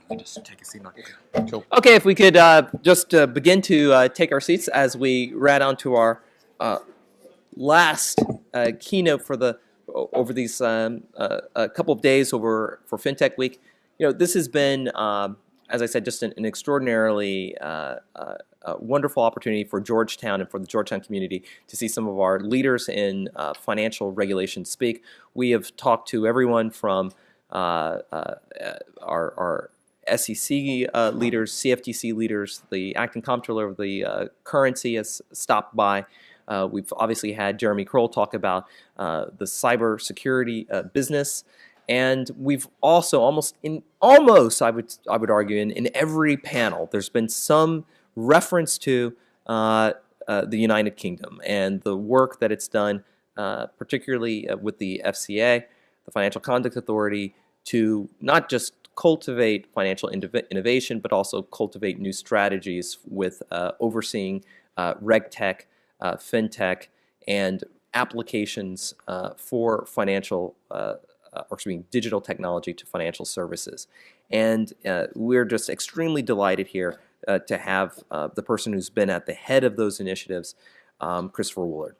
You can just take a seat. Cool. Okay, if we could just begin to take our seats as we rat on to our last keynote for over these a couple of days for FinTech Week. You know, this has been, as I said, just an extraordinarily wonderful opportunity for Georgetown and for the Georgetown community to see some of our leaders in financial regulation speak. We have talked to everyone from our SEC leaders, CFTC leaders, the acting comptroller of the currency has stopped by. We've obviously had Jeremy Kroll talk about the cybersecurity business, and we've also almost I would argue in every panel there's been some reference to the United Kingdom and the work that it's done, particularly with the FCA, the Financial Conduct Authority, to not just cultivate financial innovation, but also cultivate new strategies with overseeing RegTech, FinTech, and applications for digital technology to financial services. And we're just extremely delighted here to have the person who's been at the head of those initiatives, Christopher Woolard.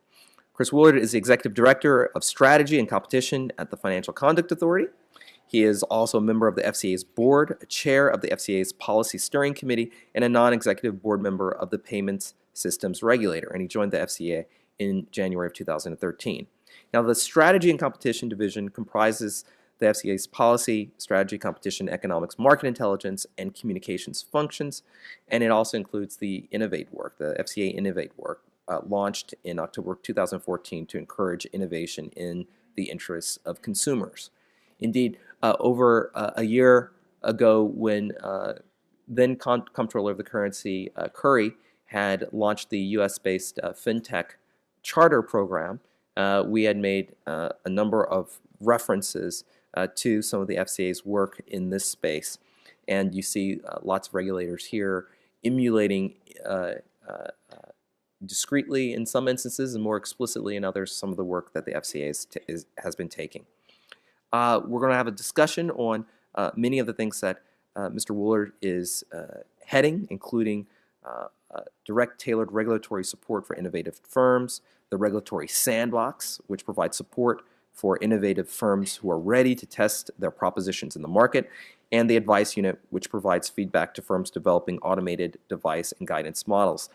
Chris Woolard is the Executive Director of Strategy and Competition at the Financial Conduct Authority. He is also a member of the FCA's board, a chair of the FCA's Policy Steering Committee, and a non-executive board member of the Payments Systems Regulator, and he joined the FCA in January of 2013. Now, the Strategy and Competition Division comprises the FCA's policy, strategy, competition, economics, market intelligence, and communications functions, and it also includes the Innovate work, the FCA Innovate work, launched in October 2014 to encourage innovation in the interests of consumers. Indeed, over a year ago, when then Comptroller of the Currency, Curry, had launched the U.S.-based FinTech Charter Program, we had made a number of references to some of the FCA's work in this space. And you see lots of regulators here emulating discreetly in some instances and more explicitly in others some of the work that the FCA has been taking. We're going to have a discussion on many of the things that Mr. Woolard is heading, including direct tailored regulatory support for innovative firms, the regulatory Sandbox, which provides support for innovative firms who are ready to test their propositions in the market, and the Advice Unit, which provides feedback to firms developing automated device and guidance models.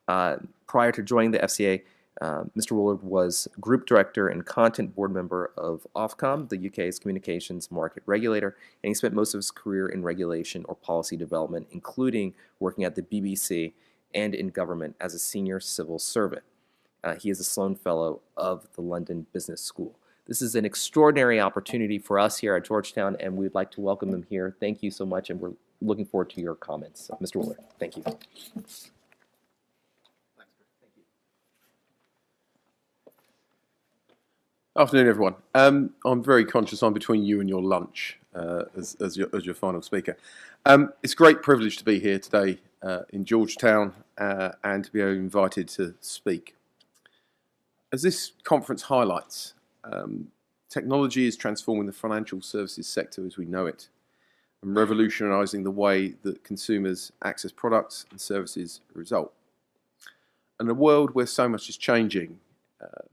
Prior to joining the FCA, Mr. Woolard was Group Director and Content Board Member of Ofcom, the UK's communications market regulator, and he spent most of his career in regulation or policy development, including working at the BBC and in government as a senior civil servant. He is a Sloan Fellow of the London Business School. This is an extraordinary opportunity for us here at Georgetown, and we'd like to welcome him here. Thank you so much, and we're looking forward to your comments. Mr. Woolard, thank you. Afternoon, everyone. I'm very conscious I'm between you and your lunch as your final speaker. It's a great privilege to be here today in Georgetown and to be invited to speak. As this conference highlights, technology is transforming the financial services sector as we know it and revolutionising the way that consumers access products and services result. In a world where so much is changing,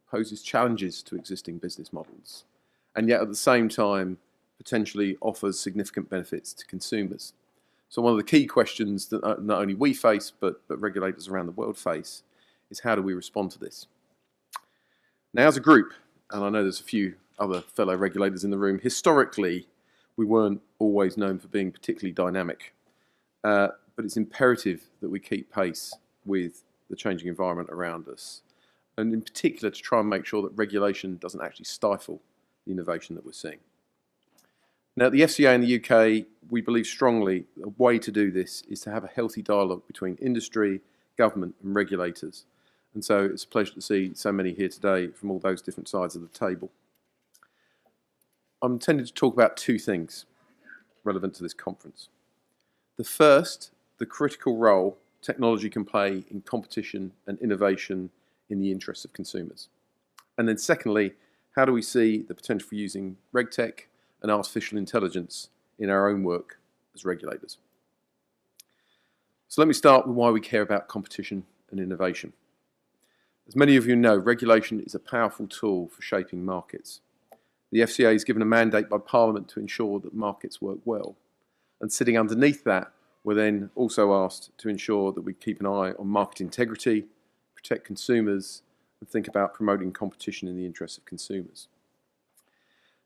poses challenges to existing business models, and yet at the same time potentially offers significant benefits to consumers. So one of the key questions that not only we face, but regulators around the world face, is how do we respond to this? Now, as a group, and I know there's a few other fellow regulators in the room, historically we weren't always known for being particularly dynamic, but it's imperative that we keep pace with the changing environment around us, and in particular to try and make sure that regulation doesn't actually stifle the innovation that we're seeing. Now, at the FCA in the UK, we believe strongly a way to do this is to have a healthy dialogue between industry, government and regulators. And so it's a pleasure to see so many here today from all those different sides of the table. I'm intended to talk about two things relevant to this conference. The first, the critical role technology can play in competition and innovation in the interests of consumers. And then secondly, how do we see the potential for using RegTech and artificial intelligence in our own work as regulators. So let me start with why we care about competition and innovation. As many of you know, regulation is a powerful tool for shaping markets. The FCA is given a mandate by Parliament to ensure that markets work well. And sitting underneath that, we're then also asked to ensure that we keep an eye on market integrity, protect consumers, and think about promoting competition in the interests of consumers.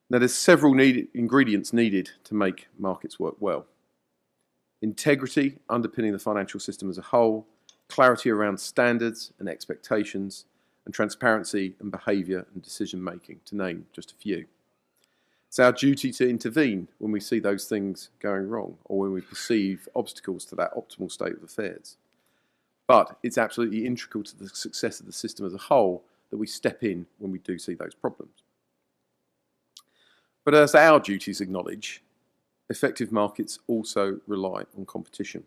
Now, there's several ingredients needed to make markets work well. Integrity, underpinning the financial system as a whole, clarity around standards and expectations, and transparency and behaviour and decision making, to name just a few. It's our duty to intervene when we see those things going wrong or when we perceive obstacles to that optimal state of affairs. But it's absolutely integral to the success of the system as a whole that we step in when we do see those problems. But as our duties acknowledge, effective markets also rely on competition.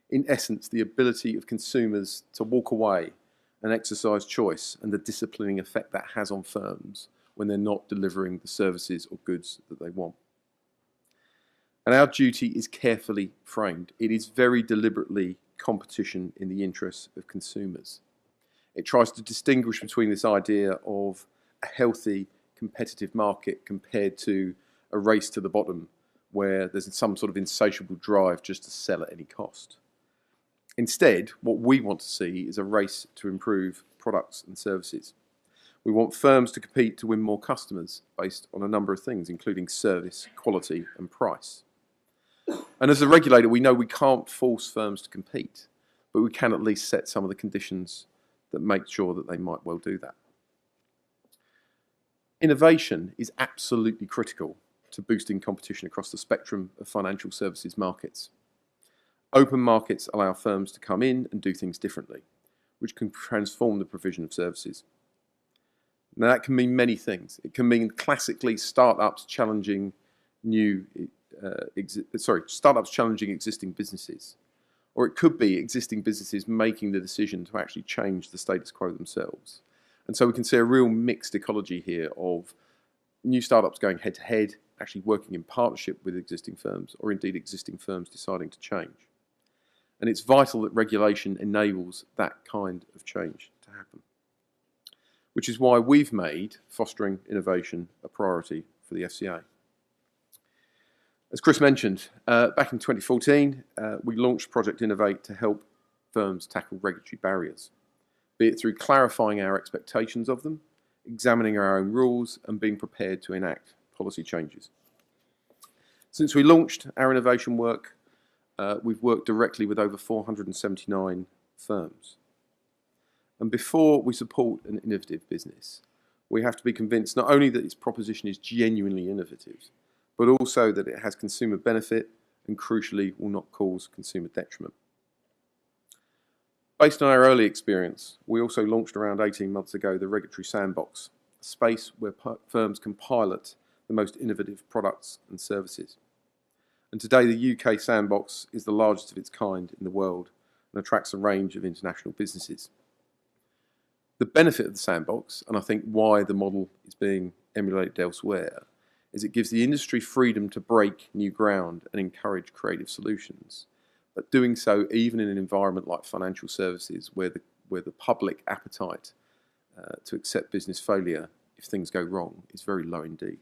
In essence, the ability of consumers to walk away and exercise choice and the disciplining effect that has on firms when they're not delivering the services or goods that they want. And our duty is carefully framed. It is very deliberately competition in the interests of consumers. It tries to distinguish between this idea of a healthy, competitive market compared to a race to the bottom where there's some sort of insatiable drive just to sell at any cost. Instead, what we want to see is a race to improve products and services. We want firms to compete to win more customers based on a number of things, including service, quality, and price. And as a regulator, we know we can't force firms to compete, but we can at least set some of the conditions that make sure that they might well do that. Innovation is absolutely critical to boosting competition across the spectrum of financial services markets. Open markets allow firms to come in and do things differently, which can transform the provision of services. Now that can mean many things. It can mean classically startups challenging existing businesses. Or it could be existing businesses making the decision to actually change the status quo themselves. And so we can see a real mixed ecology here of new startups going head to head, actually working in partnership with existing firms, or indeed existing firms deciding to change. And it's vital that regulation enables that kind of change to happen, which is why we've made fostering innovation a priority for the FCA. As Chris mentioned, back in 2014, we launched Project Innovate to help firms tackle regulatory barriers, be it through clarifying our expectations of them, examining our own rules, and being prepared to enact policy changes. Since we launched our innovation work, we've worked directly with over 479 firms. And before we support an innovative business, we have to be convinced not only that its proposition is genuinely innovative, but also that it has consumer benefit and, crucially, will not cause consumer detriment. Based on our early experience, we also launched around 18 months ago the Regulatory Sandbox, a space where firms can pilot the most innovative products and services. And today the UK Sandbox is the largest of its kind in the world and attracts a range of international businesses. The benefit of the Sandbox, and I think why the model is being emulated elsewhere, is it gives the industry freedom to break new ground and encourage creative solutions, but doing so even in an environment like financial services where the public appetite to accept business failure if things go wrong is very low indeed.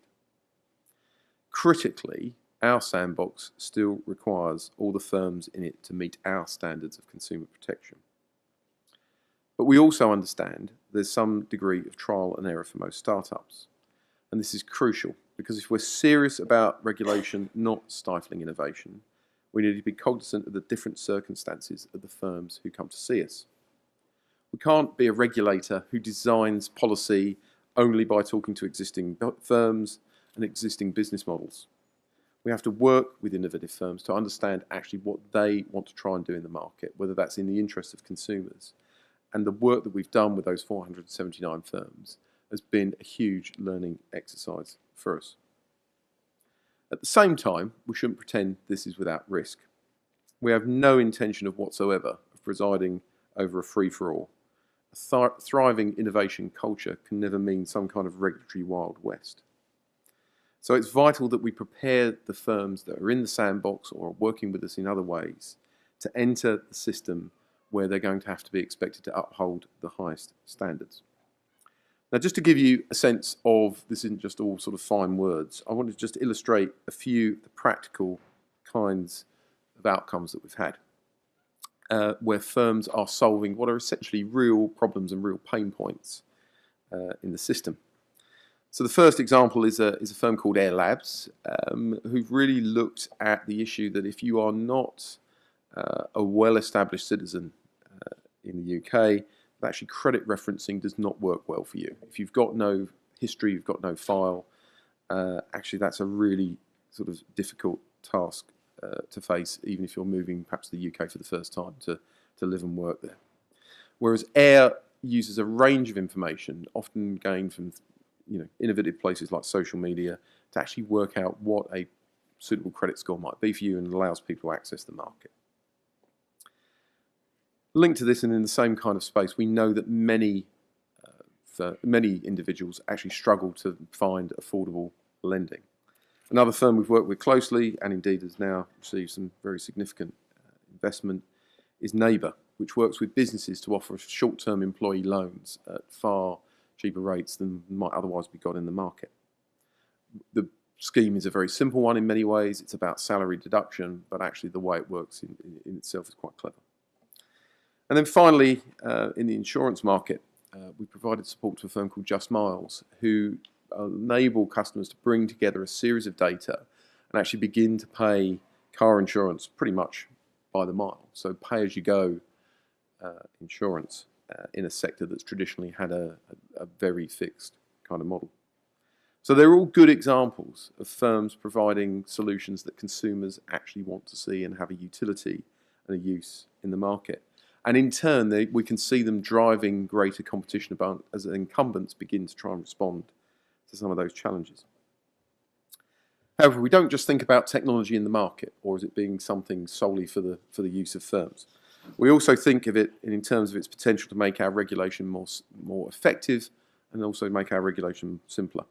Critically, our Sandbox still requires all the firms in it to meet our standards of consumer protection. But we also understand there's some degree of trial and error for most startups. And this is crucial because if we're serious about regulation not stifling innovation, we need to be cognizant of the different circumstances of the firms who come to see us. We can't be a regulator who designs policy only by talking to existing firms and existing business models. We have to work with innovative firms to understand actually what they want to try and do in the market, whether that's in the interest of consumers. And the work that we've done with those 479 firms has been a huge learning exercise for us. At the same time, we shouldn't pretend this is without risk. We have no intention whatsoever of presiding over a free-for-all. A thriving innovation culture can never mean some kind of regulatory Wild West. So it's vital that we prepare the firms that are in the sandbox or are working with us in other ways to enter the system where they're going to have to be expected to uphold the highest standards. Now, just to give you a sense of, this isn't just all sort of fine words, I want to just illustrate a few of the practical kinds of outcomes that we've had, where firms are solving what are essentially real problems and real pain points in the system. So the first example is a firm called Air Labs, who've really looked at the issue that if you are not a well-established citizen in the UK, actually credit referencing does not work well for you. If you've got no history, you've got no file, actually that's a really sort of difficult task to face, even if you're moving perhaps to the UK for the first time to live and work there. Whereas Air uses a range of information, often gained from innovative places like social media, to actually work out what a suitable credit score might be for you and allows people to access the market. Linked to this and in the same kind of space, we know that many individuals actually struggle to find affordable lending. Another firm we've worked with closely and indeed has now received some very significant investment is Neighbour, which works with businesses to offer short-term employee loans at far cheaper rates than might otherwise be got in the market. The scheme is a very simple one in many ways. It's about salary deduction, but actually the way it works in itself is quite clever. And then finally, in the insurance market, we provided support to a firm called Just Miles, who enable customers to bring together a series of data and actually begin to pay car insurance pretty much by the mile. So pay-as-you-go insurance in a sector that's traditionally had a very fixed kind of model. So they're all good examples of firms providing solutions that consumers actually want to see and have a utility and a use in the market. And in turn, we can see them driving greater competition as incumbents begin to try and respond to some of those challenges. However, we don't just think about technology in the market, or as it being something solely for the use of firms. We also think of it in terms of its potential to make our regulation more effective and also make our regulation simpler.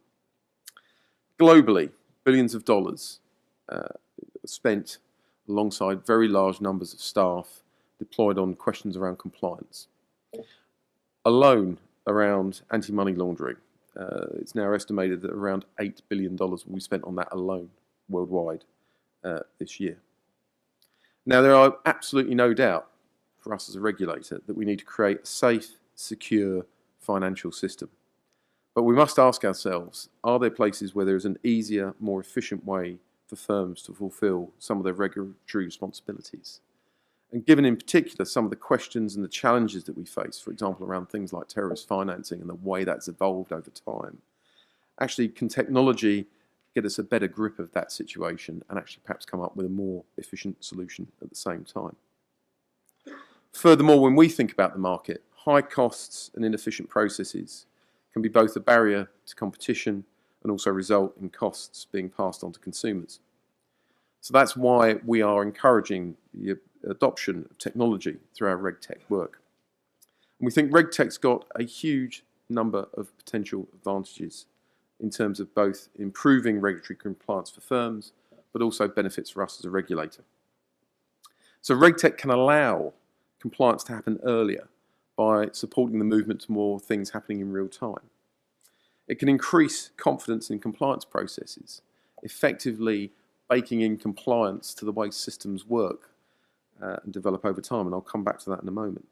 Globally, billions of dollars spent alongside very large numbers of staff deployed on questions around compliance. Alone around anti-money laundering, it's now estimated that around $8 billion will be spent on that alone worldwide this year. Now, there are absolutely no doubt for us as a regulator that we need to create a safe, secure financial system. But we must ask ourselves, are there places where there is an easier, more efficient way for firms to fulfill some of their regulatory responsibilities? And given in particular some of the questions and the challenges that we face, for example, around things like terrorist financing and the way that's evolved over time, actually can technology get us a better grip of that situation and actually perhaps come up with a more efficient solution at the same time? Furthermore, when we think about the market, high costs and inefficient processes can be both a barrier to competition and also result in costs being passed on to consumers. So that's why we are encouraging the adoption of technology through our RegTech work. And we think RegTech's got a huge number of potential advantages in terms of both improving regulatory compliance for firms, but also benefits for us as a regulator. So RegTech can allow compliance to happen earlier by supporting the movement to more things happening in real time. It can increase confidence in compliance processes, effectively baking in compliance to the way systems work and develop over time, and I'll come back to that in a moment.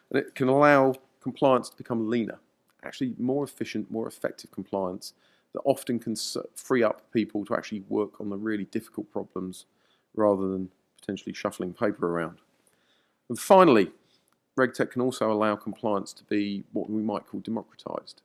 And it can allow compliance to become leaner, actually more efficient, more effective compliance that often can free up people to actually work on the really difficult problems rather than potentially shuffling paper around. And finally, RegTech can also allow compliance to be what we might call democratized,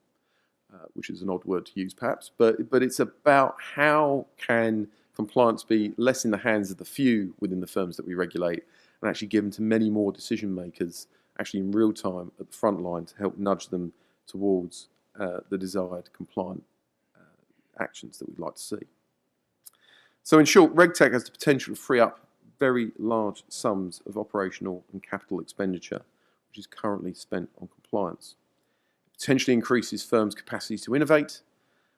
which is an odd word to use perhaps, but it's about how can compliance be less in the hands of the few within the firms that we regulate and actually given to many more decision makers actually in real time at the front line to help nudge them towards the desired compliant actions that we'd like to see. So in short, RegTech has the potential to free up very large sums of operational and capital expenditure, which is currently spent on compliance. It potentially increases firms' capacities to innovate,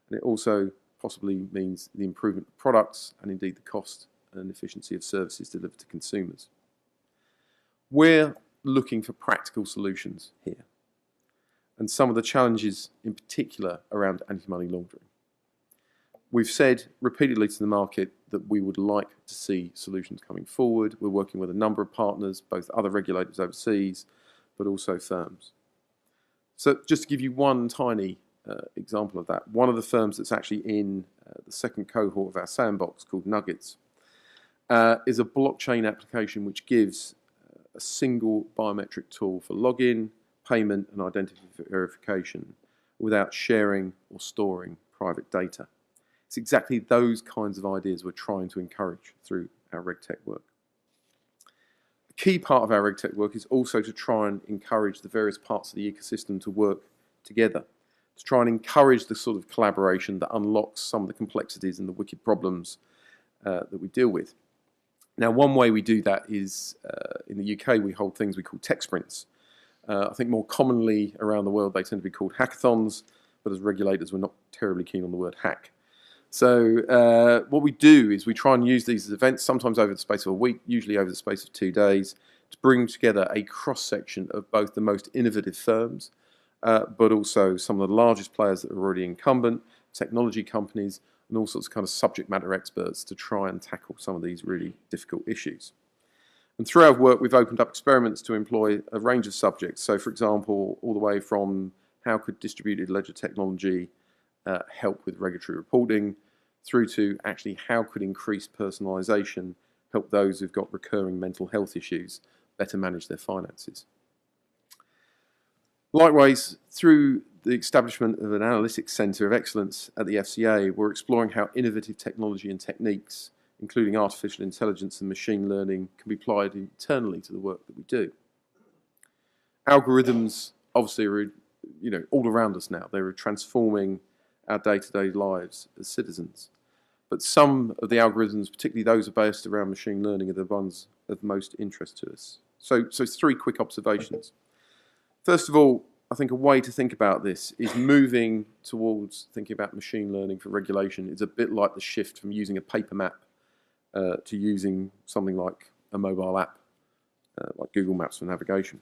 and it also possibly means the improvement of products and indeed the cost and efficiency of services delivered to consumers. We're looking for practical solutions here, and some of the challenges in particular around anti-money laundering. We've said repeatedly to the market that we would like to see solutions coming forward. We're working with a number of partners, both other regulators overseas, but also firms. So just to give you one tiny example of that, one of the firms that's actually in the second cohort of our Sandbox, called Nuggets, is a blockchain application which gives a single biometric tool for login, payment and identity verification without sharing or storing private data. It's exactly those kinds of ideas we're trying to encourage through our RegTech work. A key part of our RegTech work is also to try and encourage the various parts of the ecosystem to work together, to try and encourage the sort of collaboration that unlocks some of the complexities and the wicked problems that we deal with. Now, one way we do that is, in the UK, we hold things we call tech sprints. I think more commonly around the world, they tend to be called hackathons, but as regulators, we're not terribly keen on the word hack. So what we do is we try and use these events, sometimes over the space of a week, usually over the space of 2 days, to bring together a cross-section of both the most innovative firms, but also some of the largest players that are already incumbent, technology companies, and all sorts of kind of subject matter experts to try and tackle some of these really difficult issues. And through our work, we've opened up experiments to employ a range of subjects. So, for example, all the way from how could distributed ledger technology help with regulatory reporting, through to actually how could increased personalisation help those who've got recurring mental health issues better manage their finances. Likewise, through the establishment of an analytics centre of excellence at the FCA, we're exploring how innovative technology and techniques, including artificial intelligence and machine learning, can be applied internally to the work that we do. Algorithms obviously are, all around us now. They're transforming our day-to-day lives as citizens. But some of the algorithms, particularly those based around machine learning, are the ones of most interest to us. So 3 quick observations. First of all, I think a way to think about this is moving towards thinking about machine learning for regulation is a bit like the shift from using a paper map to using something like a mobile app, like Google Maps for navigation.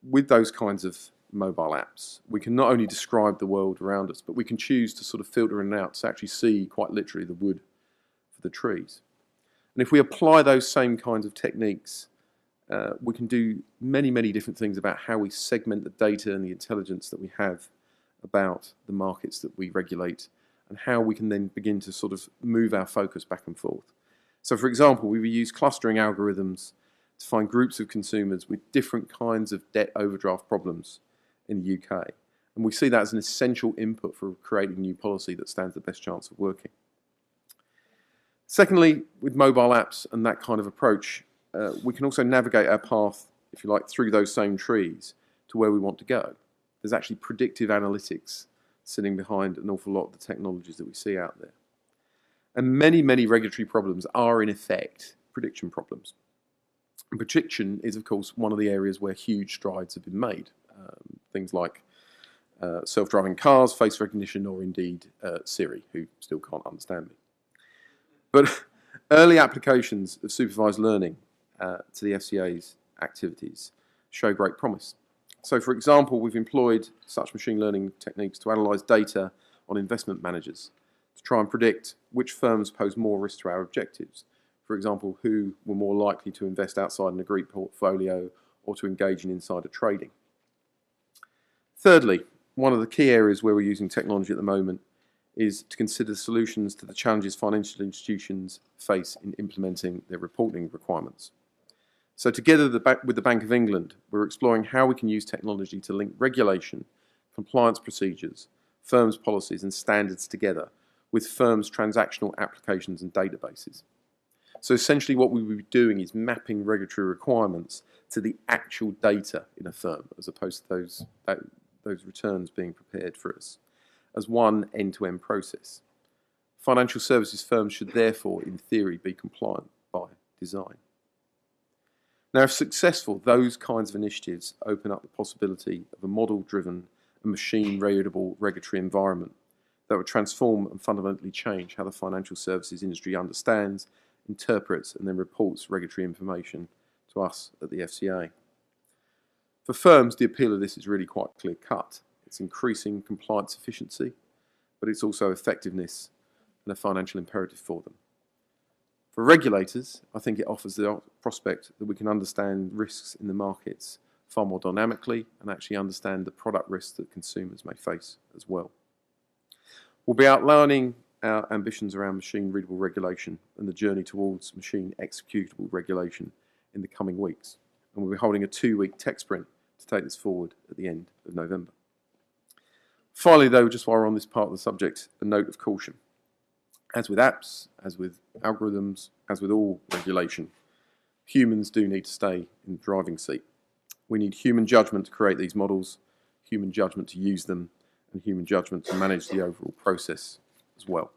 With those kinds of mobile apps, we can not only describe the world around us, but we can choose to sort of filter in and out to actually see quite literally the wood for the trees. And if we apply those same kinds of techniques, we can do many, many different things about how we segment the data and the intelligence that we have about the markets that we regulate, and how we can then begin to sort of move our focus back and forth. So, for example, we use clustering algorithms to find groups of consumers with different kinds of debt overdraft problems in the UK. And we see that as an essential input for creating new policy that stands the best chance of working. Secondly, with mobile apps and that kind of approach, we can also navigate our path, if you like, through those same trees to where we want to go. There's actually predictive analytics sitting behind an awful lot of the technologies that we see out there. And many, many regulatory problems are, in effect, prediction problems. And prediction is, of course, one of the areas where huge strides have been made. Things like self-driving cars, face recognition, or indeed Siri, who still can't understand me. But early applications of supervised learning to the FCA's activities show great promise. So, for example, we've employed such machine learning techniques to analyse data on investment managers to try and predict which firms pose more risk to our objectives. For example, who were more likely to invest outside an agreed portfolio or to engage in insider trading. Thirdly, one of the key areas where we're using technology at the moment is to consider solutions to the challenges financial institutions face in implementing their reporting requirements. So together with the Bank of England, we're exploring how we can use technology to link regulation, compliance procedures, firms' policies and standards together with firms' transactional applications and databases. So essentially what we will be doing is mapping regulatory requirements to the actual data in a firm, as opposed to those returns being prepared for us, as one end-to-end process. Financial services firms should therefore, in theory, be compliant by design. Now, if successful, those kinds of initiatives open up the possibility of a model-driven and machine-readable regulatory environment that would transform and fundamentally change how the financial services industry understands, interprets, and then reports regulatory information to us at the FCA. For firms, the appeal of this is really quite clear-cut. It's increasing compliance efficiency, but it's also effectiveness and a financial imperative for them. For regulators, I think it offers the prospect that we can understand risks in the markets far more dynamically and actually understand the product risks that consumers may face as well. We'll be outlining our ambitions around machine-readable regulation and the journey towards machine-executable regulation in the coming weeks. And we'll be holding a 2-week tech sprint to take this forward at the end of November. Finally, though, just while we're on this part of the subject, a note of caution. As with apps, as with algorithms, as with all regulation, humans do need to stay in the driving seat. We need human judgment to create these models, human judgment to use them, and human judgment to manage the overall process as well.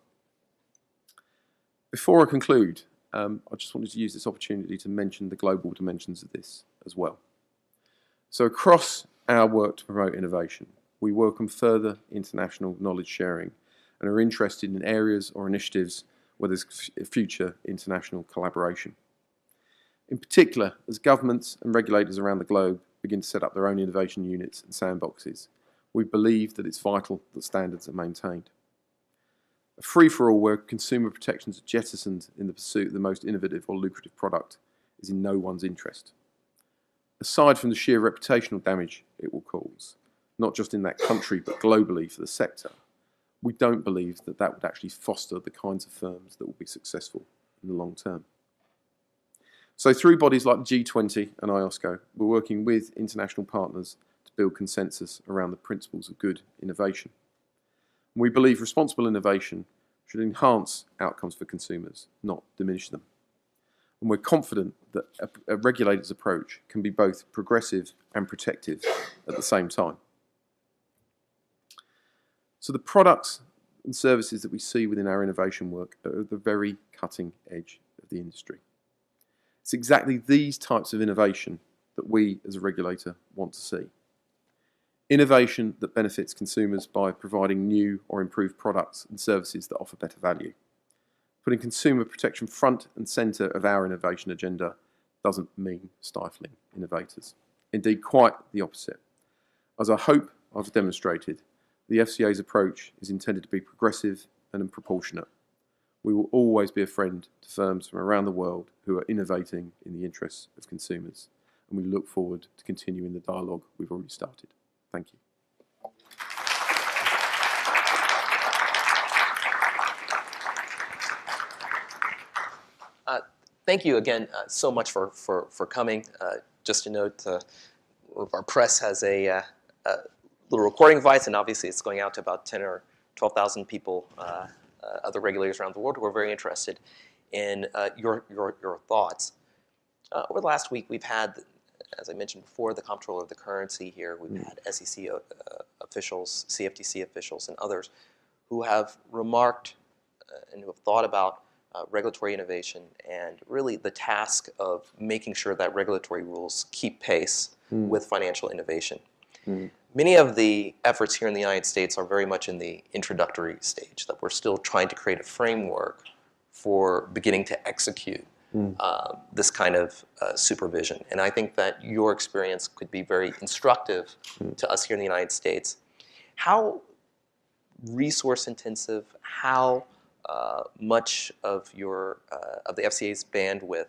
Before I conclude, I just wanted to use this opportunity to mention the global dimensions of this as well. So across our work to promote innovation, we welcome further international knowledge sharing and are interested in areas or initiatives where there's future international collaboration. In particular, as governments and regulators around the globe begin to set up their own innovation units and sandboxes, we believe that it's vital that standards are maintained. A free-for-all where consumer protections are jettisoned in the pursuit of the most innovative or lucrative product is in no one's interest. Aside from the sheer reputational damage it will cause, not just in that country but globally for the sector, we don't believe that that would actually foster the kinds of firms that will be successful in the long term. So through bodies like G20 and IOSCO, we're working with international partners to build consensus around the principles of good innovation. And we believe responsible innovation should enhance outcomes for consumers, not diminish them. And we're confident that a regulator's approach can be both progressive and protective at the same time. So the products and services that we see within our innovation work are at the very cutting edge of the industry. It's exactly these types of innovation that we as a regulator want to see. Innovation that benefits consumers by providing new or improved products and services that offer better value. Putting consumer protection front and centre of our innovation agenda doesn't mean stifling innovators. Indeed, quite the opposite. As I hope I've demonstrated, the FCA's approach is intended to be progressive and proportionate. We will always be a friend to firms from around the world who are innovating in the interests of consumers, and we look forward to continuing the dialogue we've already started. Thank you. Thank you again so much for coming. Just to note, our press has a little recording device, and obviously it's going out to about 10 or 12,000 people, other regulators around the world who are very interested in your thoughts. Over the last week, we've had, as I mentioned before, the Comptroller of the Currency here. We've had SEC officials, CFTC officials, and others who have remarked and who have thought about regulatory innovation and really the task of making sure that regulatory rules keep pace with financial innovation. Many of the efforts here in the United States are very much in the introductory stage, that we're still trying to create a framework for beginning to execute this kind of supervision. And I think that your experience could be very instructive to us here in the United States. How resource intensive, how much of the FCA's bandwidth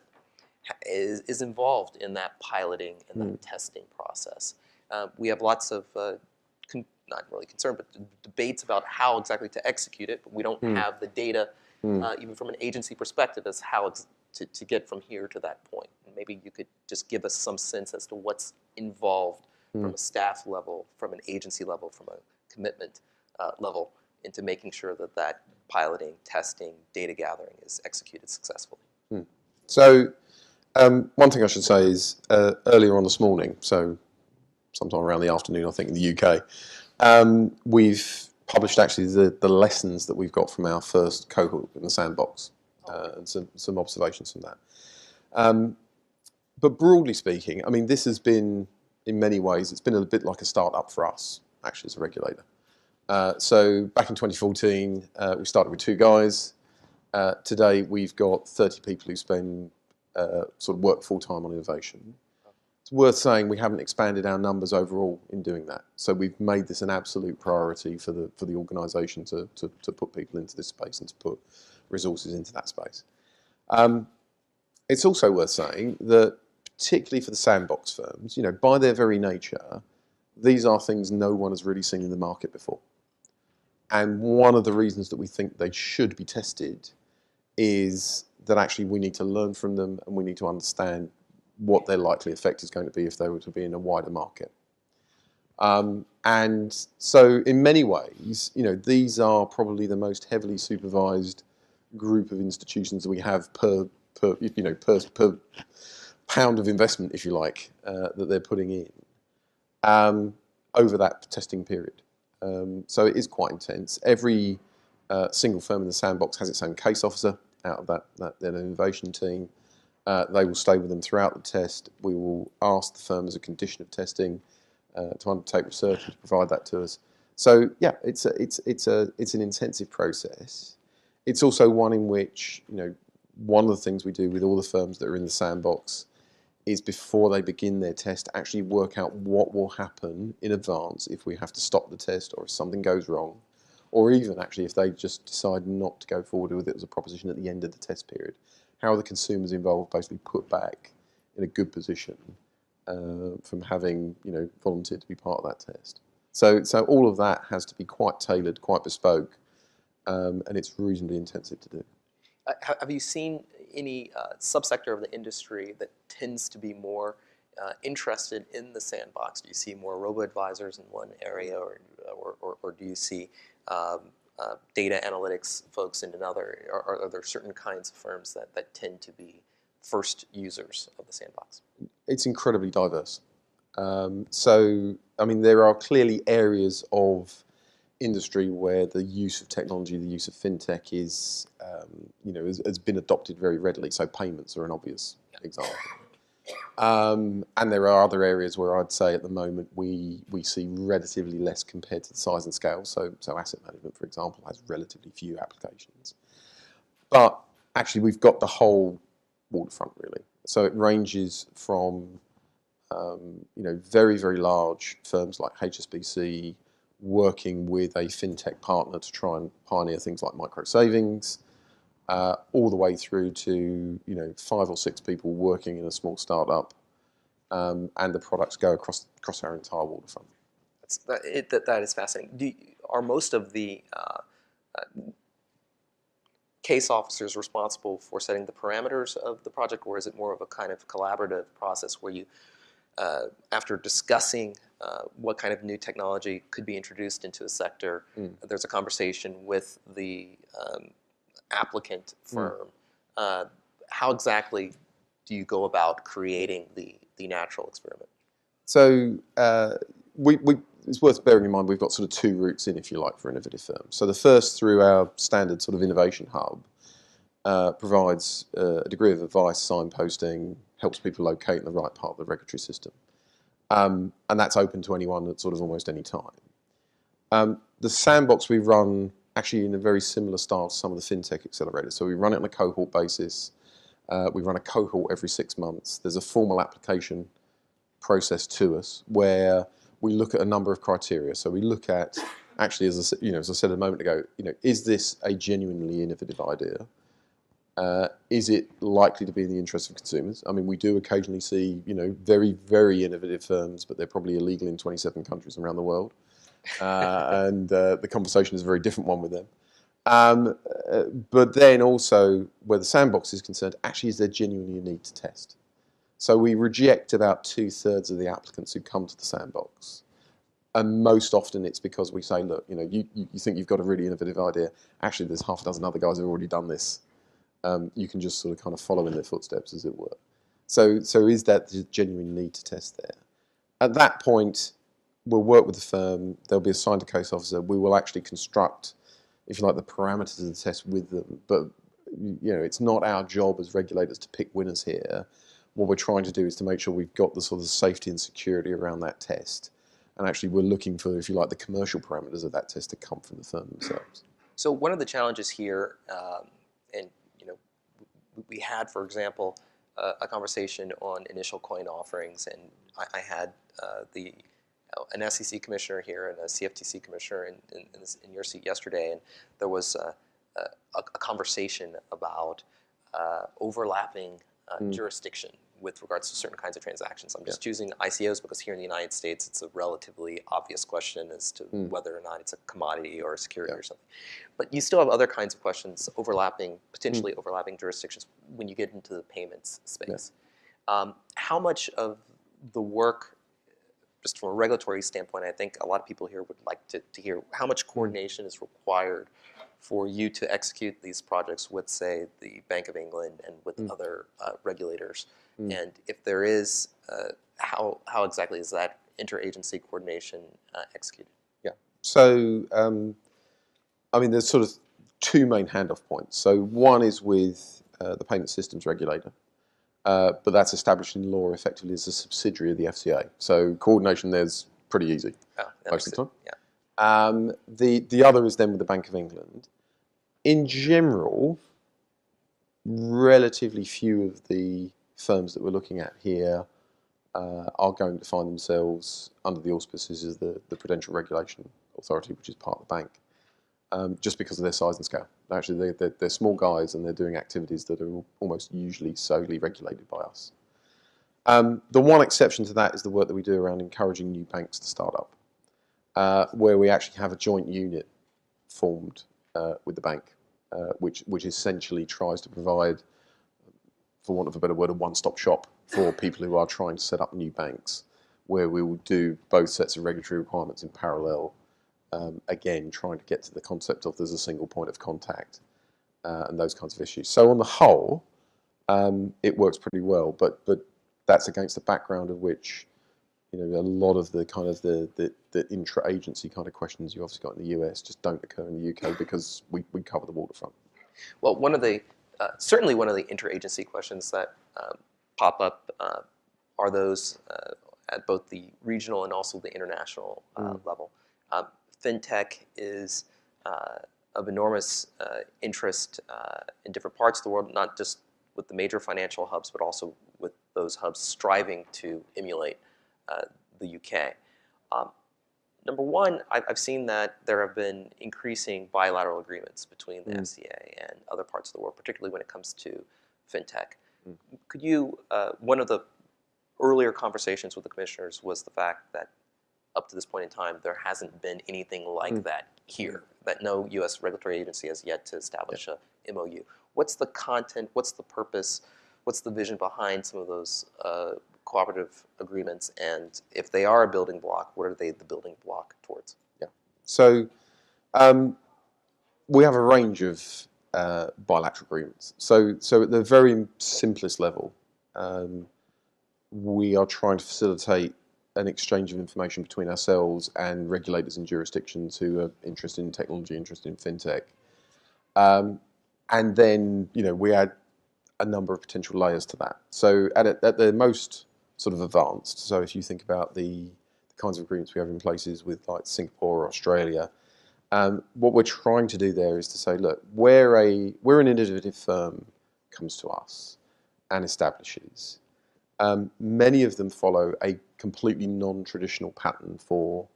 is involved in that piloting and that testing process? We have lots of, not really concern, but debates about how exactly to execute it, but we don't have the data, even from an agency perspective, as how to get from here to that point. And maybe you could just give us some sense as to what's involved from a staff level, from an agency level, from a commitment level, into making sure that that piloting, testing, data gathering is executed successfully. So one thing I should say is earlier on this morning, so sometime around the afternoon, I think, in the UK, we've published actually the lessons that we've got from our first cohort in the Sandbox and some observations from that. But broadly speaking, I mean, this has been, in many ways, it's been a bit like a start-up for us, actually, as a regulator. So back in 2014, we started with 2 guys. Today, we've got 30 people who spend sort of work full-time on innovation. It's worth saying we haven't expanded our numbers overall in doing that. So we've made this an absolute priority for the organisation to put people into this space and to put resources into that space. It's also worth saying that particularly for the sandbox firms, by their very nature, these are things no one has really seen in the market before. And one of the reasons that we think they should be tested is that actually we need to learn from them and we need to understand what their likely effect is going to be if they were to be in a wider market. And so in many ways, these are probably the most heavily supervised group of institutions that we have per pound of investment, if you like, that they're putting in over that testing period. So it is quite intense. Every single firm in the sandbox has its own case officer out of that innovation team. They will stay with them throughout the test. We will ask the firm as a condition of testing to undertake research and to provide that to us. So yeah, it's an intensive process. It's also one in which one of the things we do with all the firms that are in the sandbox is before they begin their test, actually work out what will happen in advance if we have to stop the test or if something goes wrong, or even actually if they just decide not to go forward with it as a proposition at the end of the test period. How are the consumers involved basically put back in a good position from having volunteered to be part of that test? So all of that has to be quite tailored, quite bespoke, and it's reasonably intensive to do. Have you seen any subsector of the industry that tends to be more interested in the sandbox? Do you see more robo-advisors in one area, or do you see data analytics folks in another? Are there certain kinds of firms that tend to be first users of the sandbox? It's incredibly diverse. So, I mean, there are clearly areas of industry where the use of technology, the use of fintech is, has been adopted very readily. So payments are an obvious example. And there are other areas where I'd say at the moment we see relatively less compared to the size and scale. So asset management, for example, has relatively few applications. But actually we've got the whole waterfront really. So it ranges from, very, very large firms like HSBC, working with a fintech partner to try and pioneer things like micro savings, all the way through to 5 or 6 people working in a small startup, and the products go across our entire waterfront. That is fascinating. Are most of the case officers responsible for setting the parameters of the project, or is it more of a kind of collaborative process where you, after discussing what kind of new technology could be introduced into a sector, there's a conversation with the applicant firm? How exactly do you go about creating the natural experiment? So it's worth bearing in mind we've got sort of 2 routes in, if you like, for innovative firms. So the first, through our standard sort of innovation hub, provides a degree of advice, signposting, helps people locate in the right part of the regulatory system. And that's open to anyone at sort of almost any time. The sandbox we run actually in a very similar style to some of the fintech accelerators. So we run it on a cohort basis. We run a cohort every 6 months. There's a formal application process to us where we look at a number of criteria. So we look at, actually, as I said a moment ago, is this a genuinely innovative idea? Is it likely to be in the interest of consumers? I mean, we do occasionally see, very, very innovative firms, but they're probably illegal in 27 countries around the world. And the conversation is a very different one with them. But then also, where the sandbox is concerned, actually, is there genuinely a need to test? So we reject about 2/3 of the applicants who come to the sandbox. And most often it's because we say, look, you think you've got a really innovative idea. Actually, there's 6 other guys who've already done this. You can just sort of kind of follow in their footsteps, as it were. So is that the genuine need to test there? At that point, we'll work with the firm. They'll be assigned a case officer. We will actually construct, if you like, the parameters of the test with them. But it's not our job as regulators to pick winners here. What we're trying to do is to make sure we've got the sort of safety and security around that test, And actually, we're looking for, if you like, the commercial parameters of that test to come from the firm themselves. So one of the challenges here, and we had, for example, a conversation on initial coin offerings, and I had an SEC commissioner here and a CFTC commissioner in your seat yesterday, and there was a conversation about overlapping jurisdiction with regards to certain kinds of transactions. I'm just choosing ICOs because here in the United States it's a relatively obvious question as to whether or not it's a commodity or a security or something. But you still have other kinds of questions potentially overlapping jurisdictions when you get into the payments space. How much of the work, just from a regulatory standpoint, I think a lot of people here would like to hear how much coordination is required for you to execute these projects with, say, the Bank of England and with other regulators? And if there is, how exactly is that interagency coordination executed? Yeah. So, I mean, there's sort of two main handoff points. So one is with the Payment Systems Regulator, but that's established in law effectively as a subsidiary of the FCA. So coordination there's pretty easy most of the time. Yeah. The other is then with the Bank of England. In general, relatively few of the firms that we're looking at here are going to find themselves under the auspices of the Prudential Regulation Authority, which is part of the bank, just because of their size and scale. Actually, they're small guys and they're doing activities that are almost usually solely regulated by us. The one exception to that is the work that we do around encouraging new banks to start up, where we actually have a joint unit formed with the bank, which essentially tries to provide, for want of a better word, a one-stop shop for people who are trying to set up new banks, where we will do both sets of regulatory requirements in parallel, again, trying to get to the concept of there's a single point of contact and those kinds of issues. So on the whole, it works pretty well, but that's against the background of which, a lot of the kind of the intra-agency kind of questions you obviously got in the US just don't occur in the UK because we cover the waterfront. Well, certainly one of the interagency questions that pop up are those at both the regional and also the international level. FinTech is of enormous interest in different parts of the world, not just with the major financial hubs, but also with those hubs striving to emulate the UK. Number one, I've seen that there have been increasing bilateral agreements between the FCA and other parts of the world, particularly when it comes to FinTech. Could you, one of the earlier conversations with the commissioners was the fact that up to this point in time, there hasn't been anything like that here, that no U.S. regulatory agency has yet to establish a MOU. What's the content, what's the purpose, what's the vision behind some of those cooperative agreements, and if they are a building block, what are they the building block towards? Yeah. So we have a range of bilateral agreements. So at the very simplest level, we are trying to facilitate an exchange of information between ourselves and regulators in jurisdictions who are interested in technology, interested in fintech. And then, we add a number of potential layers to that. So at the most sort of advanced, so if you think about the kinds of agreements we have in places with like Singapore or Australia, what we're trying to do there is to say, look, where an innovative firm comes to us and establishes, many of them follow a completely non-traditional pattern for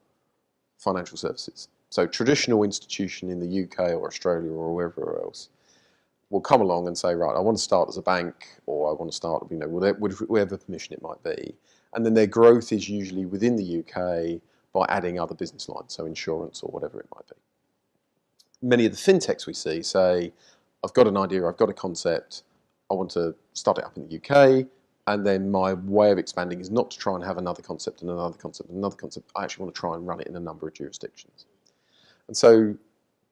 financial services. So traditional institution in the UK or Australia or wherever else will come along and say, right, I want to start as a bank, or I want to start, whatever permission it might be. And then their growth is usually within the UK by adding other business lines, so insurance or whatever it might be. Many of the fintechs we see say, I've got an idea, I've got a concept, I want to start it up in the UK, and then my way of expanding is not to try and have another concept and another concept and another concept. I actually want to try and run it in a number of jurisdictions. And so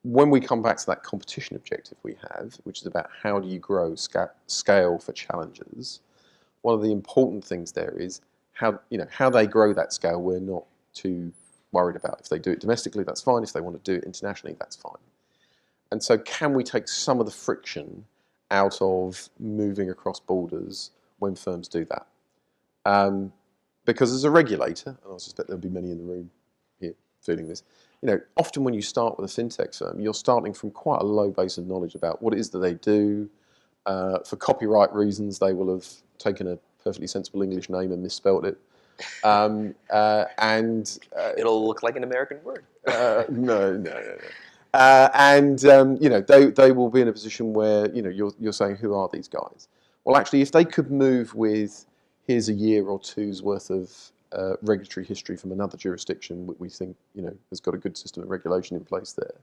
when we come back to that competition objective we have, which is about how do you grow scale for challengers, one of the important things there is how they grow that scale we're not too worried about. If they do it domestically, that's fine. If they want to do it internationally, that's fine. And so can we take some of the friction out of moving across borders when firms do that? Because as a regulator, and I suspect there'll be many in the room feeling this. Often when you start with a fintech firm, you're starting from quite a low base of knowledge about what it is that they do. For copyright reasons, they will have taken a perfectly sensible English name and misspelt it. It'll look like an American word. No. They will be in a position where you're saying, who are these guys? Well, actually, if they could move with, here's a year or two's worth of regulatory history from another jurisdiction that we think has got a good system of regulation in place there,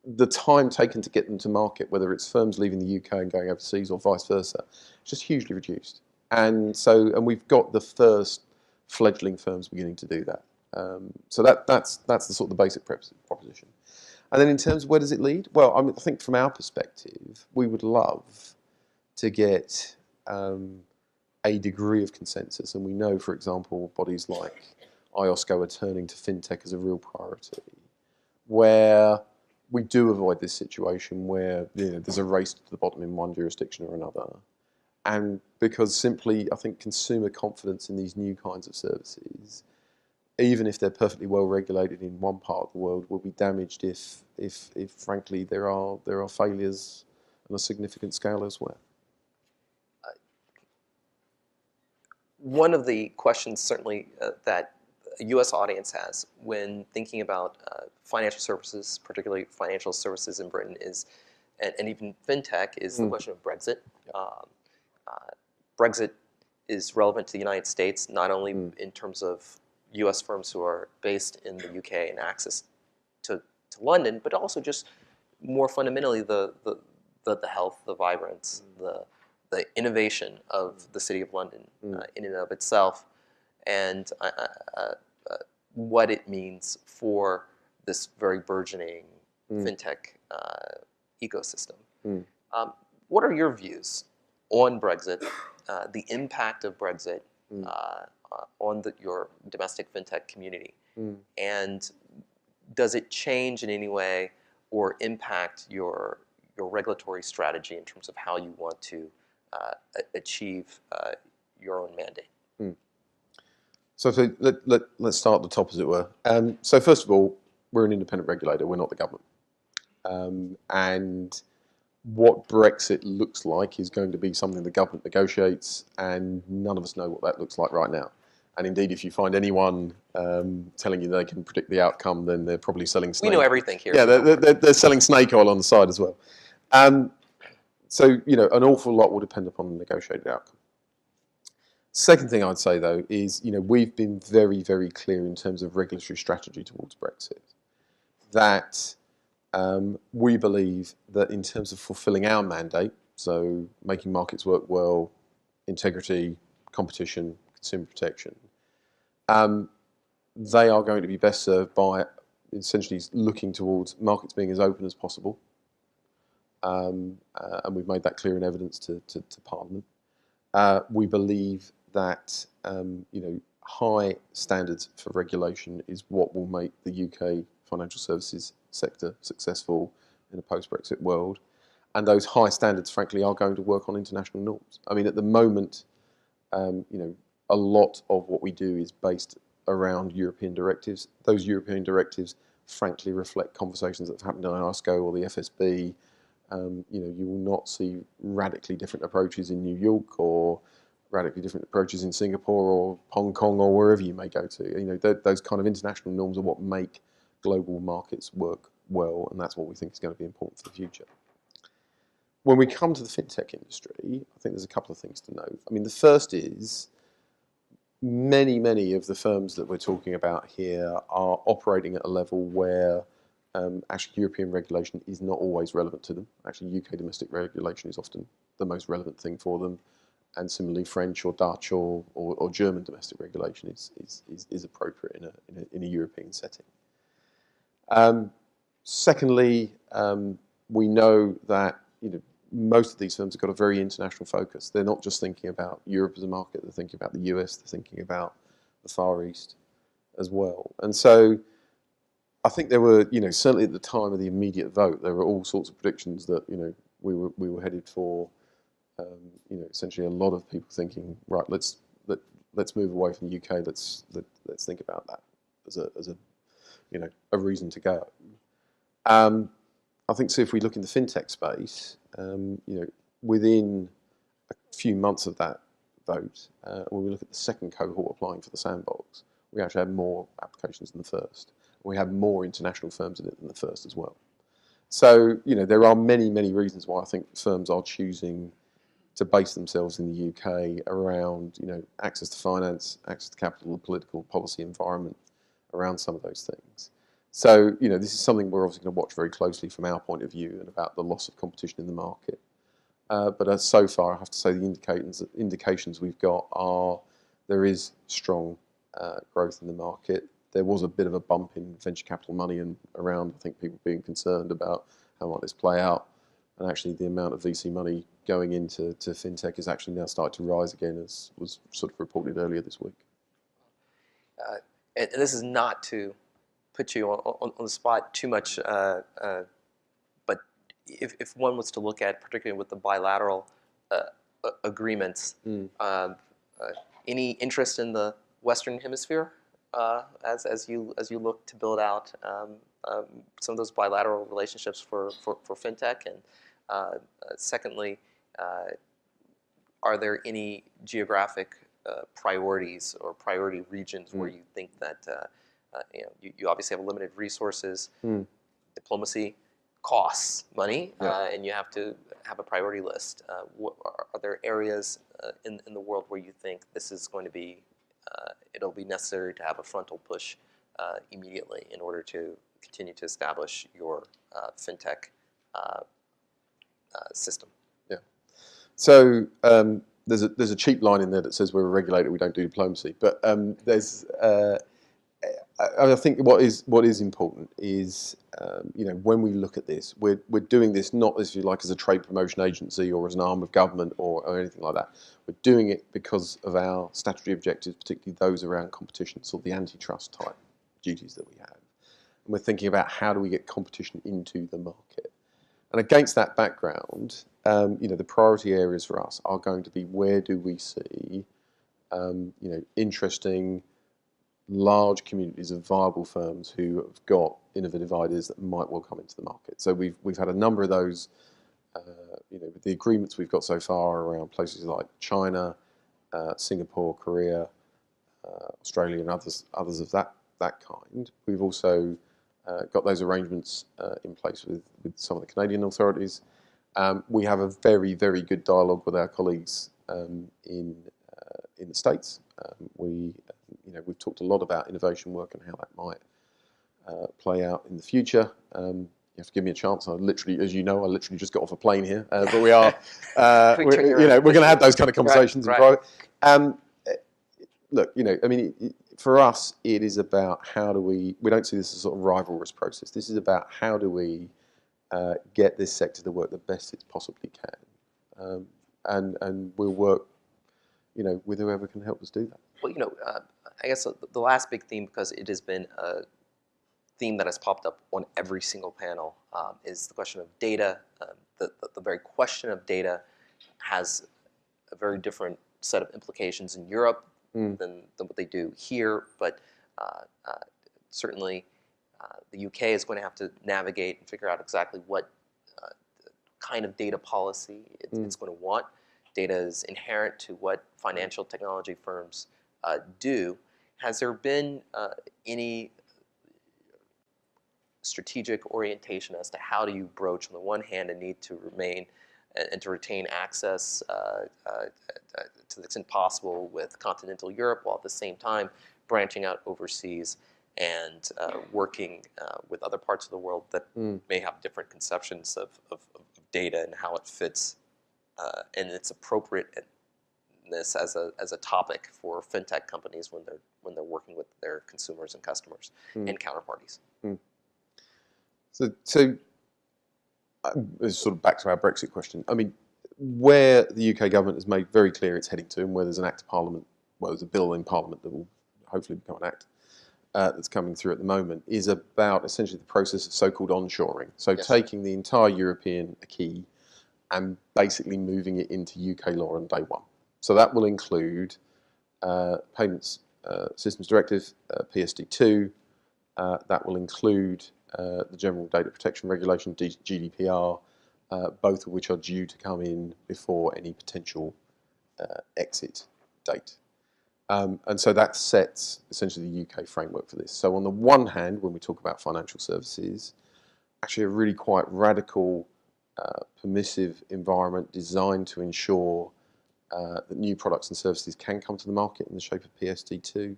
the time taken to get them to market, whether it's firms leaving the UK and going overseas or vice versa, is just hugely reduced. And we've got the first fledgling firms beginning to do that. So that's the sort of the basic proposition. And then in terms of where does it lead? Well, I think from our perspective, we would love to get a degree of consensus. And we know, for example, bodies like IOSCO are turning to fintech as a real priority, where we do avoid this situation where there's a race to the bottom in one jurisdiction or another. And because simply, I think consumer confidence in these new kinds of services, even if they're perfectly well regulated in one part of the world, will be damaged if frankly there are failures on a significant scale elsewhere. One of the questions certainly that a U.S. audience has when thinking about financial services, particularly financial services in Britain, is, and even fintech, is the question of Brexit. Brexit is relevant to the United States, not only in terms of U.S. firms who are based in the UK and access to London, but also just more fundamentally the health, the vibrance, the innovation of the City of London in and of itself, and what it means for this very burgeoning fintech ecosystem. What are your views on Brexit, the impact of Brexit on your domestic fintech community, and does it change in any way or impact your regulatory strategy in terms of how you want to achieve your own mandate? So let's start at the top, as it were. So first of all, we're an independent regulator. We're not the government. And what Brexit looks like is going to be something the government negotiates, and none of us know what that looks like right now. And indeed, if you find anyone telling you they can predict the outcome, then they're probably selling snake. We know everything here. Yeah, they're selling snake oil on the side as well. So, an awful lot will depend upon the negotiated outcome. Second thing I'd say, though, is, we've been very, very clear in terms of regulatory strategy towards Brexit, that we believe that in terms of fulfilling our mandate, so making markets work well, integrity, competition, consumer protection, they are going to be best served by essentially looking towards markets being as open as possible. And we've made that clear in evidence to Parliament. We believe that high standards for regulation is what will make the UK financial services sector successful in a post-Brexit world. And those high standards, frankly, are going to work on international norms. I mean, at the moment, a lot of what we do is based around European directives. Those European directives, frankly, reflect conversations that have happened in IOSCO or the FSB. You will not see radically different approaches in New York or radically different approaches in Singapore or Hong Kong or wherever you may go to. Those kind of international norms are what make global markets work well, and that's what we think is going to be important for the future. When we come to the fintech industry, I think there's a couple of things to note. I mean, the first is many of the firms that we're talking about here are operating at a level where actually European regulation is not always relevant to them. Actually, UK domestic regulation is often the most relevant thing for them, and similarly French or Dutch or German domestic regulation is appropriate in a European setting. Secondly, we know that most of these firms have got a very international focus. They're not just thinking about Europe as a market, they're thinking about the US, they're thinking about the Far East as well. And so I think there were, certainly at the time of the immediate vote, there were all sorts of predictions that, we were headed for, essentially a lot of people thinking, right, let's move away from the UK, let's think about that as a a reason to go. I think so. If we look in the fintech space, within a few months of that vote, when we look at the second cohort applying for the Sandbox, we actually had more applications than the first. We have more international firms in it than the first as well. So, there are many, many reasons why I think firms are choosing to base themselves in the UK around, access to finance, access to capital, the political policy environment around some of those things. So, this is something we're obviously going to watch very closely from our point of view and about the loss of competition in the market. But so far, I have to say the indications we've got are there is strong growth in the market. There was a bit of a bump in venture capital money and around, I think, people being concerned about how might this play out. And actually, the amount of VC money going into fintech is actually now starting to rise again, as was sort of reported earlier this week. And this is not to put you on the spot too much, but if one was to look at, particularly with the bilateral agreements, any interest in the Western Hemisphere as you look to build out some of those bilateral relationships for fintech, and secondly, are there any geographic priorities or priority regions where you think that you obviously have limited resources, diplomacy costs money, and you have to have a priority list. Are there areas in the world where you think this is going to be, it'll be necessary to have a frontal push immediately in order to continue to establish your fintech system? Yeah. So there's a cheap line in there that says we're a regulator, we don't do diplomacy. But there's I think what is important is when we look at this, we're doing this not as a trade promotion agency or as an arm of government or anything like that. We're doing it because of our statutory objectives, particularly those around competition, sort of the antitrust type duties that we have. And we're thinking about how do we get competition into the market. And against that background, the priority areas for us are going to be where do we see interesting large communities of viable firms who have got innovative ideas that might well come into the market. So we've had a number of those, with the agreements we've got so far around places like China, Singapore, Korea, Australia, and others of that kind. We've also got those arrangements in place with some of the Canadian authorities. We have a very, very good dialogue with our colleagues in the States. We've talked a lot about innovation work and how that might play out in the future. You have to give me a chance. As you know, I literally just got off a plane here, but we are, we're going to have those kind of conversations in private. Look, for us, it is about how do we don't see this as a sort of rivalrous process. This is about how do we get this sector to work the best it possibly can, and we'll work, with whoever can help us do that. Well, I guess the last big theme, because it has been a theme that has popped up on every single panel, is the question of data. The very question of data has a very different set of implications in Europe than what they do here, but certainly the UK is going to have to navigate and figure out exactly what kind of data policy it's going to want. Data is inherent to what financial technology firms do. Has there been any strategic orientation as to how do you broach, on the one hand, a need to remain and to retain access to the extent possible with continental Europe, while at the same time branching out overseas and working with other parts of the world that may have different conceptions of data and how it fits and its appropriateness as a topic for fintech companies when they're working with their consumers and customers and counterparties? So it's sort of back to our Brexit question. Where the UK government has made very clear it's heading to, and where there's an act of Parliament, there's a bill in Parliament that will hopefully become an act that's coming through at the moment, is about essentially the process of so-called onshoring. So taking the entire European acquis and basically moving it into UK law on day one. So that will include Payments Systems Directive, PSD2, That will include the General Data Protection Regulation, GDPR, both of which are due to come in before any potential exit date. And so that sets essentially the UK framework for this. So on the one hand, when we talk about financial services, actually a really quite radical, permissive environment designed to ensure that new products and services can come to the market in the shape of PSD2,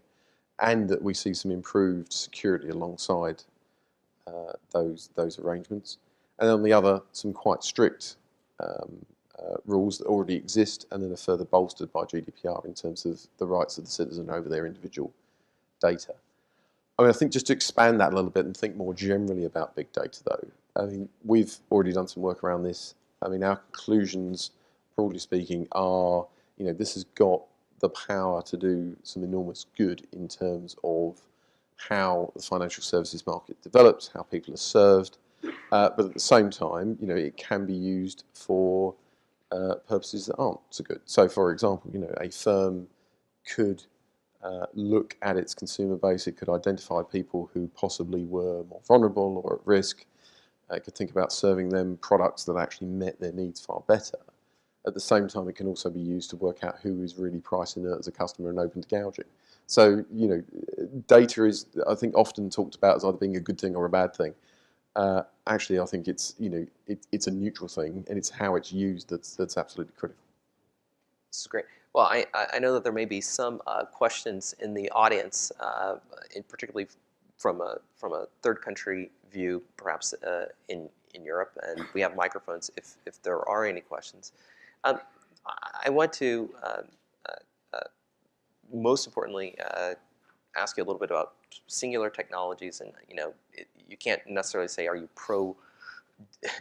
and that we see some improved security alongside those arrangements. And on the other, some quite strict rules that already exist, and then are further bolstered by GDPR in terms of the rights of the citizen over their individual data. I mean, I think just to expand that a little bit and think more generally about big data, though, I mean, we've already done some work around this. I mean, our conclusions, broadly speaking, are, this has got the power to do some enormous good in terms of how the financial services market develops, how people are served, but at the same time, it can be used for purposes that aren't so good. So, for example, a firm could look at its consumer base. It could identify people who possibly were more vulnerable or at risk. It could think about serving them products that actually met their needs far better. At the same time, it can also be used to work out who is really price inert as a customer and open to gouging. So, data is, I think, often talked about as either being a good thing or a bad thing. Actually, I think it's it's a neutral thing, and it's how it's used that's absolutely critical. This is great. Well, I know that there may be some questions in the audience, particularly from a third country view, perhaps in Europe, and we have microphones if there are any questions. I want to most importantly ask you a little bit about singular technologies, and you can't necessarily say are you pro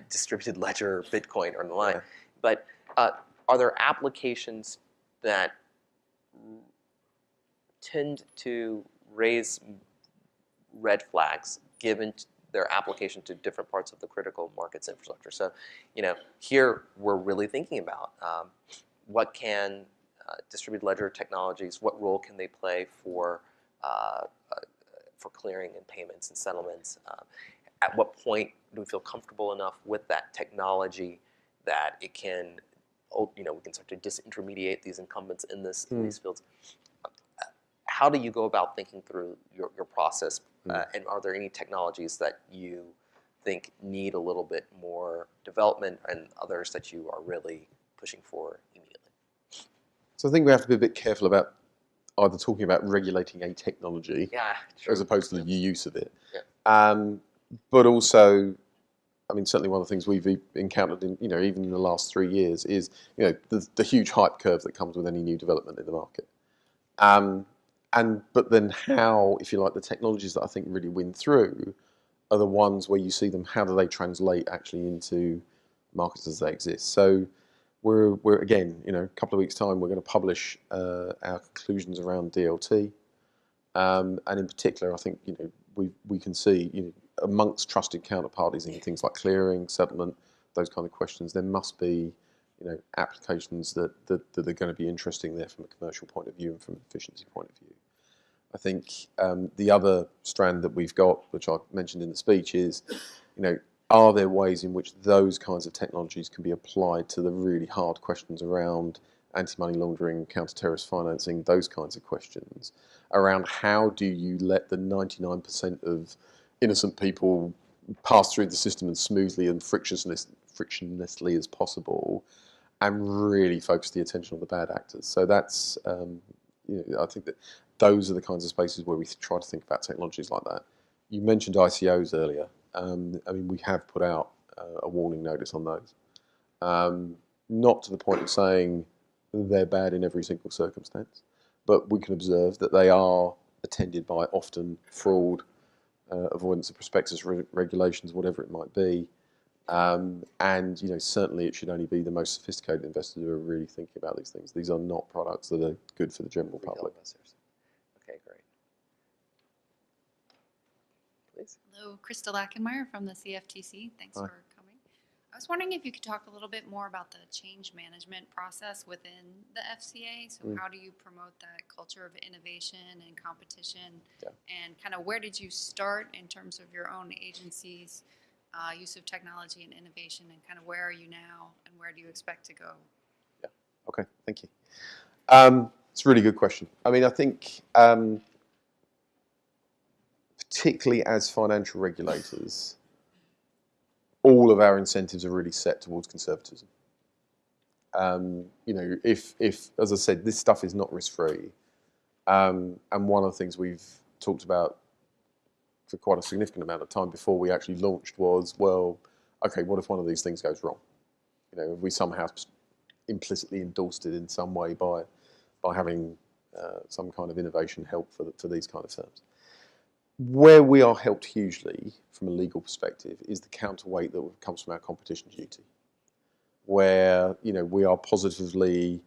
distributed ledger, Bitcoin, or the line, yeah. But are there applications that tend to raise red flags given their application to different parts of the critical markets infrastructure? So, here we're really thinking about what can distributed ledger technologies, what role can they play for clearing and payments and settlements? At what point do we feel comfortable enough with that technology that it can, we can start to disintermediate these incumbents in these fields? How do you go about thinking through your process? And are there any technologies that you think need a little bit more development, and others that you are really pushing for immediately? So I think we have to be a bit careful about either talking about regulating a technology, yeah, sure. as opposed to the use of it. Yeah. But also, I mean, certainly one of the things we've encountered in, even in the last 3 years is, the huge hype curve that comes with any new development in the market. But then how, if you like, the technologies that I think really win through are the ones where you see them, how do they translate actually into markets as they exist? So we're again, a couple of weeks' time, we're going to publish our conclusions around DLT. And in particular, I think, we can see, amongst trusted counterparties in things like clearing, settlement, those kind of questions, there must be, applications that are going to be interesting there from a commercial point of view and from an efficiency point of view. I think the other strand that we've got, which I mentioned in the speech, is, are there ways in which those kinds of technologies can be applied to the really hard questions around anti-money laundering, counter-terrorist financing, those kinds of questions, around how do you let the 99% of innocent people pass through the system as smoothly and frictionlessly as possible, and really focus the attention on the bad actors. So that's, I think that those are the kinds of spaces where we try to think about technologies like that. You mentioned ICOs earlier. I mean, we have put out a warning notice on those. Not to the point of saying they're bad in every single circumstance, but we can observe that they are attended by often fraud, avoidance of prospectus regulations, whatever it might be. And certainly it should only be the most sophisticated investors who are really thinking about these things. These are not products that are good for the general public. Okay, great. Please. Hello, Crystal Ackenmeyer from the CFTC. Thanks Hi. for coming. was wondering if you could talk a little bit more about the change management process within the FCA. So how do you promote that culture of innovation and competition? Yeah. And kind of where did you start in terms of your own agency's use of technology and innovation, and kind of where are you now and where do you expect to go? Yeah, okay, thank you. It's a really good question. I mean, I think particularly as financial regulators, all of our incentives are really set towards conservatism. You know, if as I said, this stuff is not risk-free, and one of the things we've talked about for quite a significant amount of time before we actually launched was, well, okay, what if one of these things goes wrong? You know, have we somehow implicitly endorsed it in some way by having some kind of innovation help for these kind of firms? Where we are helped hugely from a legal perspective is the counterweight that comes from our competition duty, where, you know, we are positively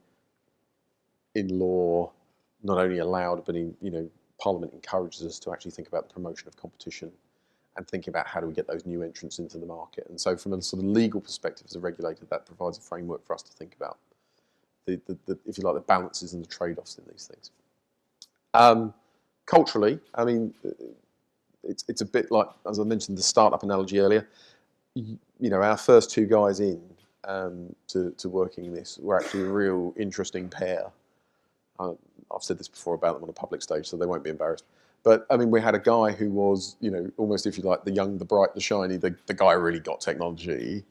in law not only allowed, but in, you know, Parliament encourages us to actually think about the promotion of competition and think about how do we get those new entrants into the market. And so from a sort of legal perspective as a regulator, that provides a framework for us to think about the if you like, the balances and the trade-offs in these things. Culturally, I mean, it's a bit like, as I mentioned, the startup analogy earlier. You know, our first two guys in to working in this were actually a real interesting pair. I've said this before about them on a public stage, so they won't be embarrassed. But I mean, we had a guy who was, you know, almost, if you like, the young, the bright, the shiny, the guy who really got technology.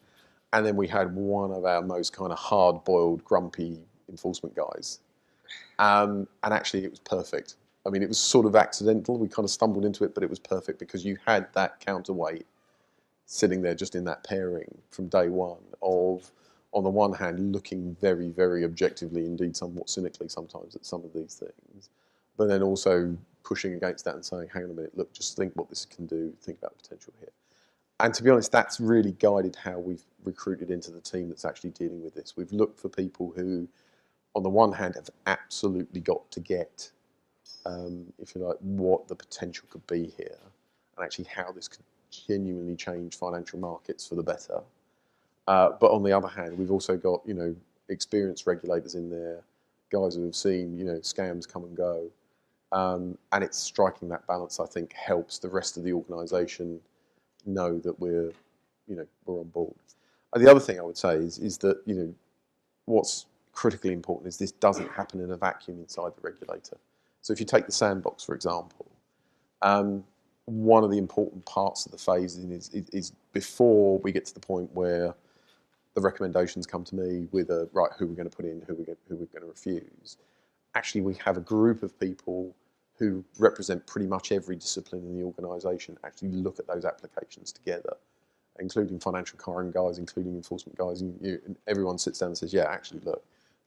And then we had one of our most kind of hard-boiled, grumpy enforcement guys. And actually, it was perfect. I mean, it was sort of accidental. We kind of stumbled into it, but it was perfect because you had that counterweight sitting there just in that pairing from day one of, on the one hand, looking very, very objectively, indeed somewhat cynically sometimes at some of these things, but then also pushing against that and saying, hang on a minute, look, just think what this can do, think about the potential here. And to be honest, that's really guided how we've recruited into the team that's actually dealing with this. We've looked for people who, on the one hand, have absolutely got to get, if you like, what the potential could be here, and actually how this could genuinely change financial markets for the better. But on the other hand, we've also got, you know, experienced regulators in there, guys who have seen, you know, scams come and go. And it's striking that balance, I think, helps the rest of the organisation know that we're on board. And the other thing I would say is that, you know, what's critically important is this doesn't happen in a vacuum inside the regulator. So if you take the Sandbox, for example, one of the important parts of the phasing is before we get to the point where the recommendations come to me with right, who we're going to put in, who we're going to refuse. Actually, we have a group of people who represent pretty much every discipline in the organisation actually look at those applications together, including financial crime guys, including enforcement guys, and everyone sits down and says, yeah, actually, look,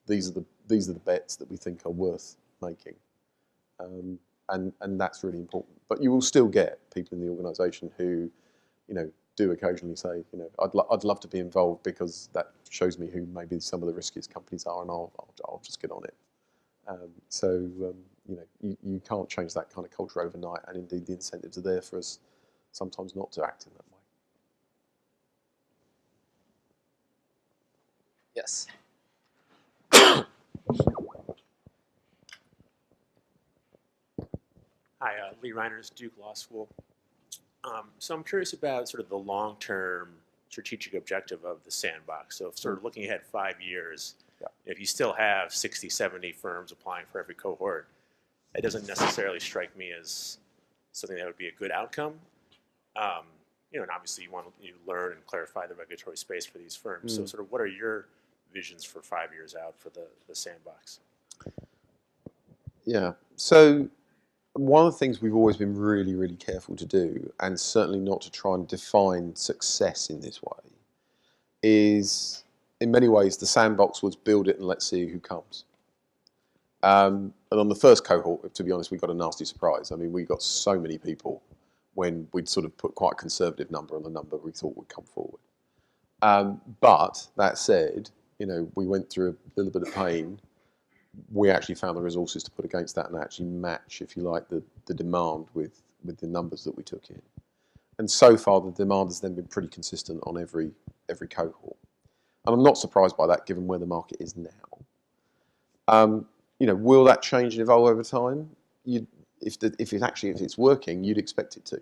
these are the bets that we think are worth making. And that's really important. But you will still get people in the organisation who, you know, do occasionally say, you know, I'd love to be involved because that shows me who maybe some of the riskiest companies are, and I'll just get on it. You know, you can't change that kind of culture overnight, and indeed the incentives are there for us sometimes not to act in that way. Yes. Hi, Lee Reiners, Duke Law School. So I'm curious about sort of the long-term strategic objective of the Sandbox. So sort of looking ahead 5 years, Yeah. if you still have 60, 70 firms applying for every cohort, it doesn't necessarily strike me as something that would be a good outcome. You know, and obviously you want to learn and clarify the regulatory space for these firms. So sort of what are your visions for 5 years out for the Sandbox? Yeah. So one of the things we've always been really, really careful to do, and certainly not to try and define success in this way, is in many ways the Sandbox was build it and let's see who comes. And on the first cohort, to be honest, we got a nasty surprise. I mean, we got so many people when we'd sort of put quite a conservative number on the number we thought would come forward. But that said, you know, we went through a little bit of pain. We actually found the resources to put against that and actually match, if you like, the demand with the numbers that we took in. And so far, the demand has then been pretty consistent on every every cohort. And I'm not surprised by that, given where the market is now. Will that change and evolve over time? If it's working, you'd expect it to.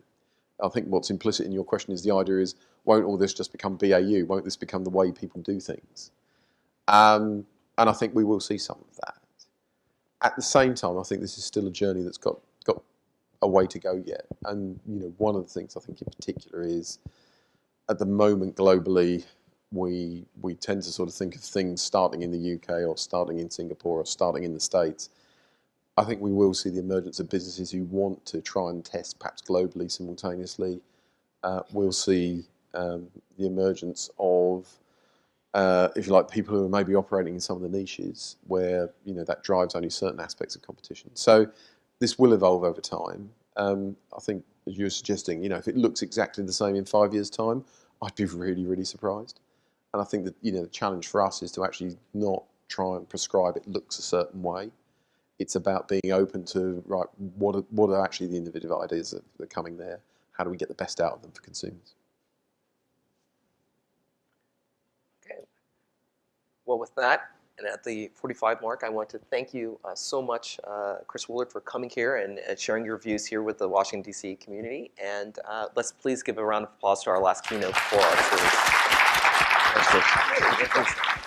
I think what's implicit in your question is the idea is, won't all this just become BAU? Won't this become the way people do things? And I think we will see some of that. At the same time, I think this is still a journey that's got a way to go yet. And one of the things I think in particular is, at the moment globally, we tend to sort of think of things starting in the UK or starting in Singapore or starting in the States. I think we will see the emergence of businesses who want to try and test perhaps globally simultaneously. We'll see the emergence of, if you like, people who are maybe operating in some of the niches where that drives only certain aspects of competition. So this will evolve over time. I think, as you're suggesting, if it looks exactly the same in 5 years' time, I'd be really, really surprised. And I think that the challenge for us is to actually not try and prescribe it looks a certain way. It's about being open to, right, what are actually the innovative ideas that are coming there? How do we get the best out of them for consumers? Okay. Well, with that, and at the 45 mark, I want to thank you so much, Chris Woolard, for coming here and sharing your views here with the Washington, D.C. community. And let's please give a round of applause to our last keynote for our series. Thanks, Chris.